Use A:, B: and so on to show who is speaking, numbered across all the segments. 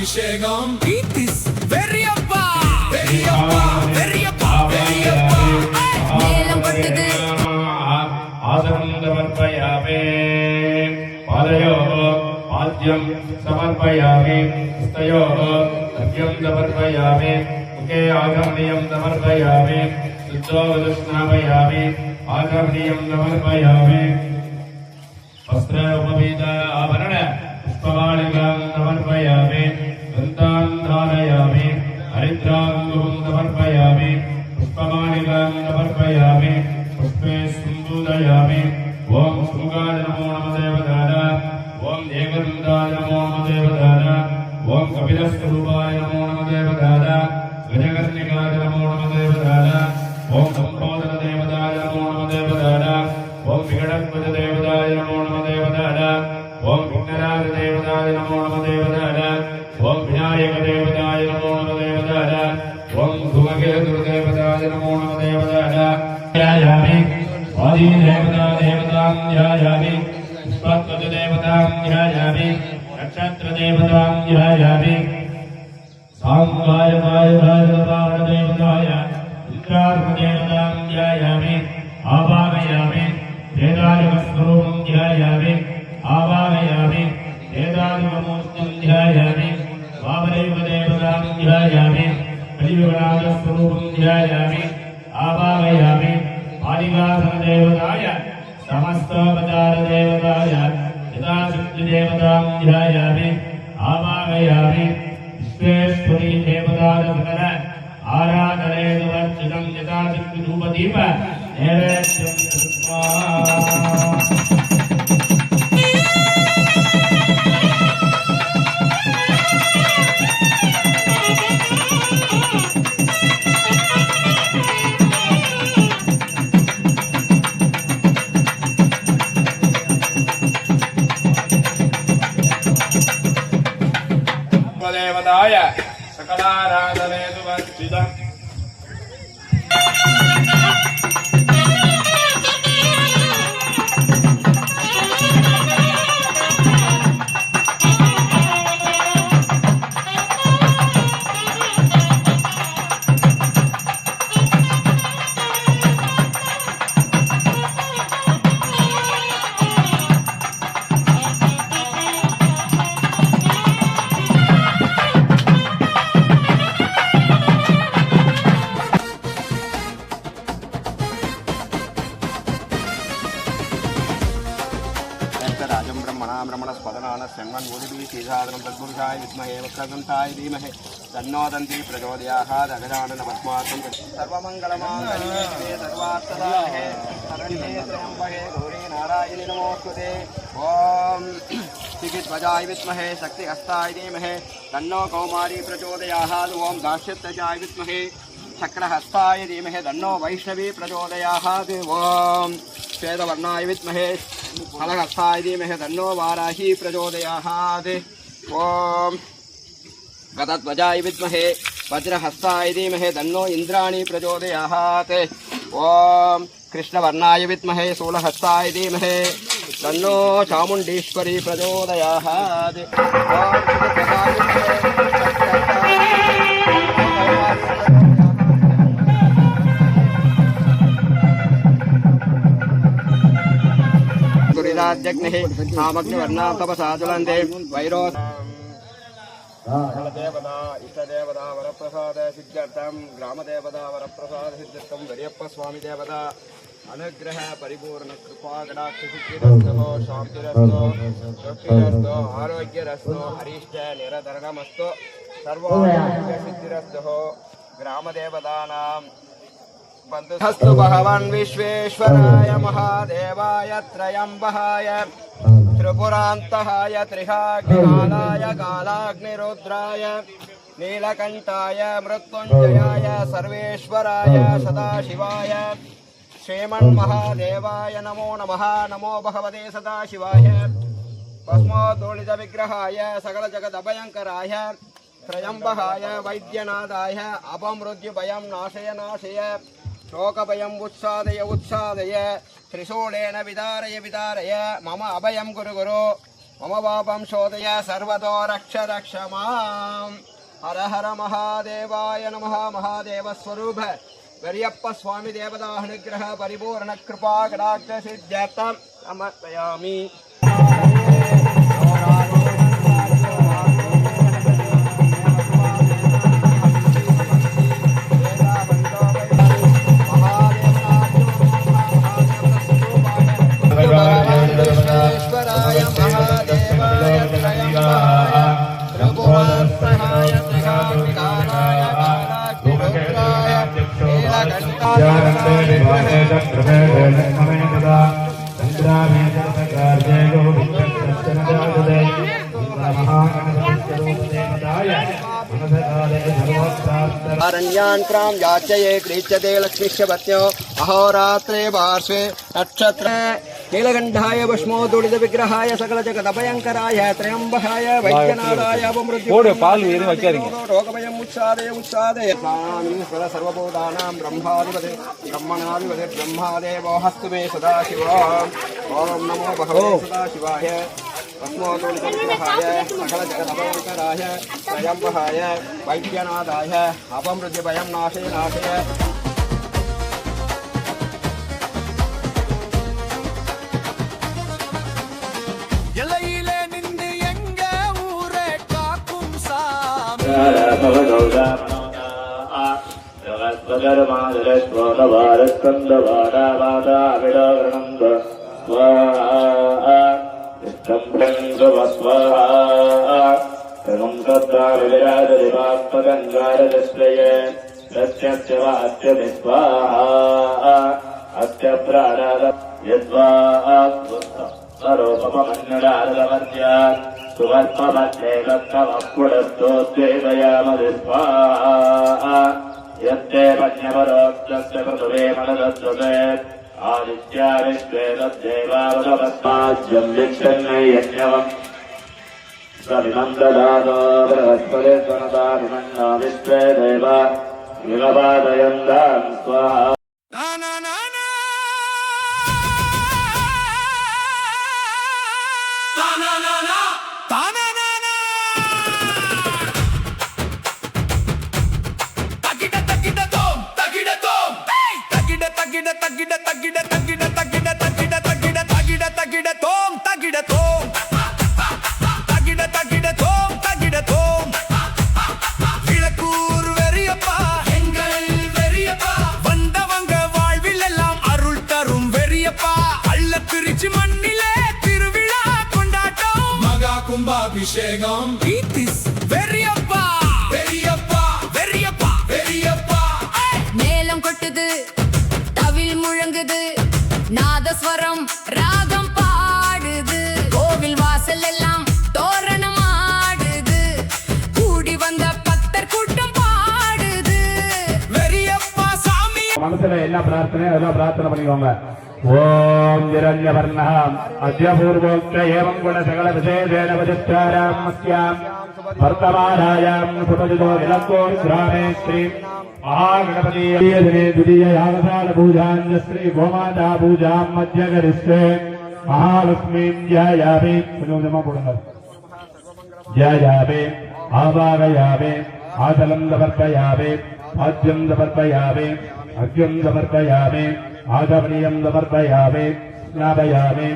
A: அபிஷேகம் பெரியப்பா பெரியப்பா பெரியப்பா பெரியப்பா மேலம் பட்டது
B: ஆசனம் சமர்ப்பயாமி பாதயோः பாத்யம் சமர்ப்பயாமி ஹஸ்தயோः अर्घ्यं समर्पयामि मुखे आगमनीयं समर्पयामि शुद्धोदस्नापयामि आगमनीयं समर्पयामि वस्त्र उपवीत आभरण पुष्पमालिकां समर्पयामि गन्धान् धारयामि हरिद्राङ्गुं समर्पयामि पुष्पमालिकां समर्पयामि पुष्पे सम्बोधयामि ओम सुमुखाय नमो नमः देवताय ओम एकदन्ताय नमो नमः देवताय ओम कपिलस्वरूपाय नमो नमः देवताय गजकर्णिकाय नमो नमः देवताय ओम संबोधन देवताय नमो नमः देवताय ओम विघटध्वज देवताय नमो नमः देवताय ओम विघ्नराज देवताय नमो नमः देवताय ओम विनायक देवताय नमो नमः देवताय ओम धूमकेतु देवताय नमो नमः देवताय ध्यायामि आदि देवता देवतां ध्यायामि पुष्पध्वज देवतां ध्यायामि नक्षत्र देवतां ध्यायामि साङ्गाय वायुराजपाण देवताय इंद्रार्क देवतां ध्यायामि आवाहयामि वेदादिवस्वरूपं ध्यायामि आवाहयामि वेदादिवमूर्तिं ध्यायामि वामदेव देवतां ध्यायामि कलियुगराजस्वरूपं ध्यायामि आवाहयामि आदिवासन देवताय समस्तोपचार देवताय यथाशक्ति देवतां ध्यायामि आवाहयामि विश्वेश्वरी देवताय सकल आराधनेदुवर्चितं यथाशक्ति धूपदीप नैवेद्यं कृत्वा देवताय सकलाराधनेदुवर्चितम् राजं ब्रह्मणां ब्रह्मणस्पदनान शृण्वन् उदिभिः श्रीसादनं तद्पुरुषाय विद्महे वक्रतुण्डाय धीमहि तन्नो दन्ती प्रचोदयात् अगजाननपद्मार्कं सर्वमङ्गलमाङ्गल्ये शिवे सर्वार्थसाधके शरण्ये त्र्यम्बके गौरी नारायणि नमोस्तुते ॐ श्रीध्वजाय विद्महे शक्तिहस्ताय धीमहि तन्नो कौमारी प्रचोदयात् ॐ दास्यत्वजाय विद्महे चक्रहस्ताय धीमहि तन्नो वैष्णवी प्रचोदयात् ॐ श्वेतवर्णाय विद्महे फलहस्ताय धीमहि तन्नो वाराही प्रचोदयात् ॐ गतध्वजाय विद्महे वज्रहस्ताय धीमहि तन्नो इन्द्राणी प्रचोदयात् ॐ कृष्णवर्णाय विद्महे शूलहस्ताय धीमहि तन्नो चामुण्डेश्वरी प्रचोदयात् राज्ञः सामग्निवर्णां तपसा ज्वलन्ते वैरो देवता इष्टदेवता वरप्रसाद सिद्ध्यर्थं ग्रामदेवता वरप्रसाद सिद्ध्यर्थं गरीयप्प स्वामी देवता अनुग्रह परिपूर्ण कृपा कटाक्ष सिद्धिरस्तो शान्तिरस्तो तृप्तिरस्तो आरोग्यरस्तो हरिष्ट निरतरणमस्तो सर्वोपयोग्य सिद्धिरस्तो ग्रामदेवतानां हस्तु भगवान् विश्वेश्वराय महादेवाय त्रयम्बहाय त्रिपुरान्तहाय त्रिहाग्निकालाय कालाग्निरुद्राय नीलकण्ठाय मृत्युञ्जयाय सर्वेश्वराय सदाशिवाय श्रीमन्महादेवाय नमो नमः। नमो भगवते सदाशिवाय भस्मोद्धूलितविग्रहाय सकलजगदभयङ्कराय त्रयम्बकाय वैद्यनाथाय अपमृत्युभयं नाशय नाशय शोकभयं उत्सादय उत्सादय त्रिशूलेन विदारय विदारय मम अभयं गुरु गुरु मम पापं शोधय सर्वतो रक्ष रक्ष माम् हर हर महादेवाय नमः महादेवस्वरूप वरियप्प स्वामी देवता अनुग्रह परिपूर्ण कृपा कटाक्ष सिद्ध्यर्थं समर्पयामि ईश्वराय महादेवाय रघुवंशनाय त्रिकालाय बालाग्निरुद्राय अरण्यान्त्रां याचये क्रीच्यते लक्ष्मीश्च पत्न्यो अहोरात्रे पार्श्वे नक्षत्र नीलकण्ठाय भस्मोदूडित विग्रहाय सकल जगदभयङ्कराय त्र्यम्बकाय वैद्यनाथाय रोगभयम् उत्सादय सर्वभूतानां ब्रह्माधिपते ब्रह्मणाधिपते ब्रह्मादेवो हस्तु मे सदाशिव ॐ नमो भगवते सदाशिवाय भस्मोदूडित विग्रहाय सकल जगदभयङ्कराय त्र्यम्बकाय वैद्यनाथाय अपमृत्यभयं नाशय
A: எல்லையிலே நின்று எங்க ஊரை காக்கும் சாமி
C: स्वरूपमन्यडालवर्ज्यात् सुवर्पमध्यैकत्तमपुडस्तोद्वेदयामदिस्वा यत्ते पञ्चपरोक्षस्य कृतवे मनदस्वते आदित्या विश्वे तद्देवावतवस्माज्यं विच्छन्नै यज्ञवम् सविनं ददातो बृहस्पति स्वनताभिमन्नो विश्वे देव विलपादयन्तां स्वाहा
A: விளக்கூர் வெறியப்பா எங்கள் வெறியப்பா வந்தவங்க வாழ்வில் எல்லாம் அருள் தரும் வெறியப்பா அள்ள திருச்சி மண்ணிலே திருவிழா கொண்டாட்டம் மகா கும்பாபிஷேகம் வெறியப்பா வெறியப்பா வெறியப்பா வெறியப்பா
D: மேலம் கொட்டுது தவில் முழங்குது நாதஸ்வரம் ராகம் பாடுது கோவில் வாசல் எல்லாம் தோரணம் ஆடுது கூடி வந்த பக்தர் கூட்டம் பாடுது
A: வெறியப்பா சாமி
E: மனசுல என்ன பிரார்த்தனை அதெல்லாம் பிரார்த்தனை பண்ணிக்கோங்க. ஓம் ஜிரண்யவர்ணம் அத்யபூர்வோக்த ஏவம் குண சகல விசேஷேன வதிஷ்டாராம் மஸ்யாம் வர்த்தமானாயாம் சுபஜிதோ விலக்கோர் கிராமே ஸ்ரீ மகாகணபதியே துதிய யாகசால பூஜாஞ்ச ஸ்ரீ கோமாதா பூஜாம் மத்தியகரிஷ்டே மகாலட்சுமீம் ஜயாமி கொஞ்சமா போடுங்க. ஜயாமி ஆவாகயாமி ஆசலம் சமர்ப்பயாமி பாத்யம் சமர்ப்பயாமி அர்घ्यं समर्पयामि आधवनीयं समर्पयामि स्नापयामि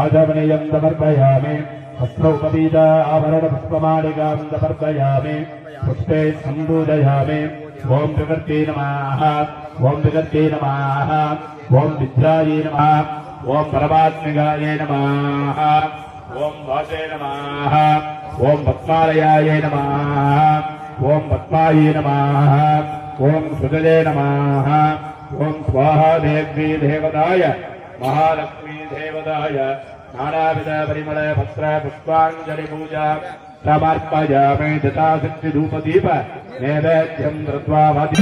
E: आधवनीयं समर्पयामि वस्त्रोपवीत आवरण पुष्पमालिकां समर्पयामि पुष्पे सम्पूजयामि ओम प्रकृते नमः ओम प्रकृते नमः ओम विद्याये नमः ओम परमात्मिकाय नमः ओम वासे नमः ओम पद्मालयाय नमः ओम पद्माये नमः ओम सुदले नमः ओम स्वाहा देवी देवताय महालक्ष्मी देवताय नानाविध परिमल पत्र पुष्पांजलि पूजा समर्पयामि दताशक्ति धूप दीप नैवेद्यं कृत्वा वादि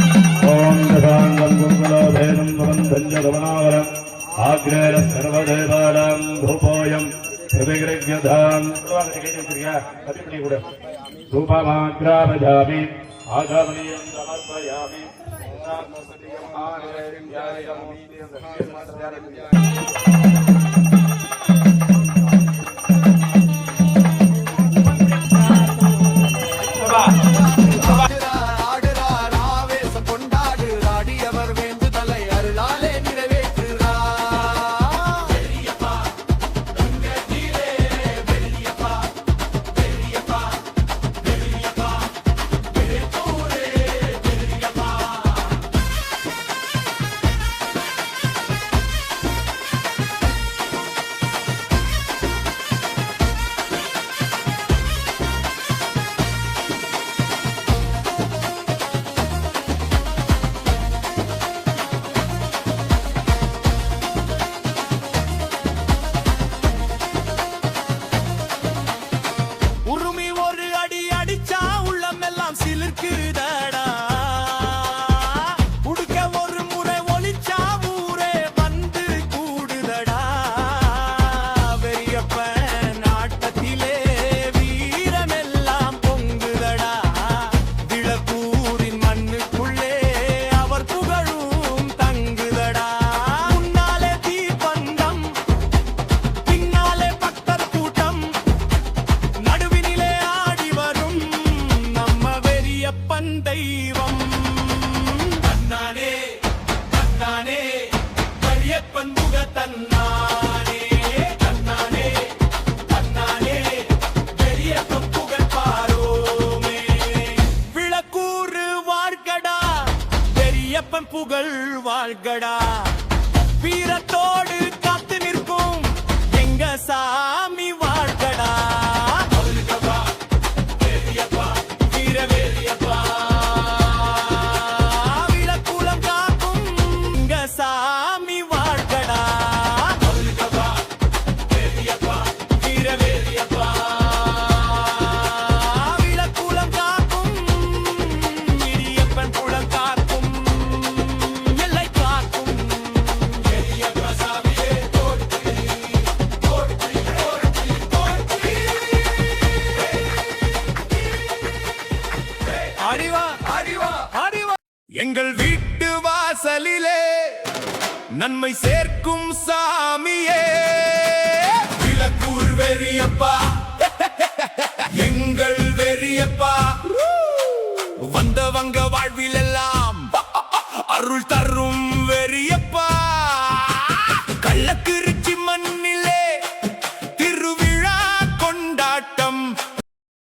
E: ओम दशांगं गुरुकुलो भेदं भवन्तं च गमनावरम् आग्रेर सर्वदेवानां धूपोऽयं प्रतिगृह्यधाम् धूपमाग्रापयामि आगमनीयं समर्पयामि
A: வெறியப்பன் புகழ் வாழ்கடா வீரத்தோடு காத்து நிற்கும் எங்க சாமி வாழ்கடா வீரவேலியப்பா விளக்குலம் காக்கும் எங்க சாமி வாழ்கடா வீரவேலியப்பா விளக்குலம் காக்கும் இடியப்பன் குளம் காக்கும் எல்லை காக்கும் அறிவா அறிவா அறிவா எங்கள் வீட்டு வாசலிலே நன்மை சேர்க்கும் சாமியே விளக்கூர் வெறியப்பா எங்கள் வெறியப்பா வந்தவங்க வாழ்வில் எல்லாம் அருள் தரும்